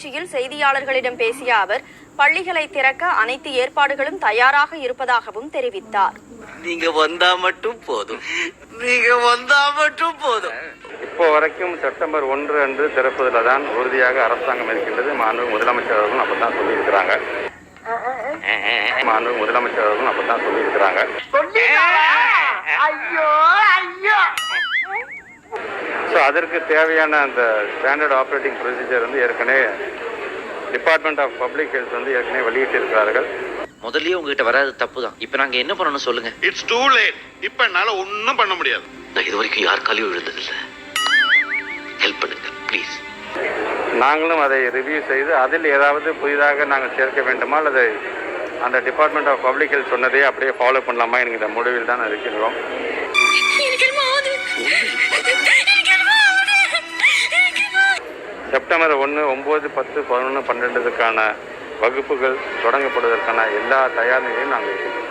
திருச்சியில் செய்தியாளர்களிடம் பேசிய அவர் பள்ளிகளை திறக்க அனைத்து ஏற்பாடுகளும் தயாராக இருப்பதாகவும் தெரிவித்தார். நீங்க வந்தா மட்டும் போதும். இப்போ வரைக்கும் செப்டம்பர் 1 அன்று திறப்பதில் தான் உறுதியாக அரசாங்கம் இருக்கின்றது. மாண்பு முதலமைச்சர் அவர்களும் அப்பதான் சொல்லியிருக்கிறாங்க. அதற்கு தேவையான அந்த ஸ்டாண்டர்ட் ஆப்ரேட்டிங் ப்ரொசீஜர் வந்து ஏற்கனவே டிபார்ட்மெண்ட் ஆஃப் பப்ளிக் ஹெல்த் வந்து ஏற்கனவே வெளியிட்டு இருக்கிறார்கள். முதல்லயே உங்ககிட்ட வராது தப்புதான். இப்ப நாங்க என்ன பண்ணணும் சொல்லுங்க. It's too late. இப்ப என்னால ஒன்னும் பண்ண முடியாது. நான் இது வரைக்கும் யாருக்காலையும் விழுந்ததில்லை. ஹெல்ப் பண்ணுங்க ப்ளீஸ். நாங்களும் அதை ரிவ்யூ செய்து அதில் ஏதாவது புதிதாக நாங்கள் சேர்க்க வேண்டுமா அல்லது அந்த டிபார்ட்மெண்ட் ஆஃப் பப்ளிக் ஹெல்த் சொன்னதே அப்படியே ஃபாலோ பண்ணலாமா என்கிற முடிவில் தான் இருக்கிறோம். செப்டம்பர் 1, 9, 10, 11, 12க்கான வகுப்புகள் தொடங்கப்படுவதற்கான எல்லா தயார் நிலையும் நாங்கள் இருக்கிறோம்.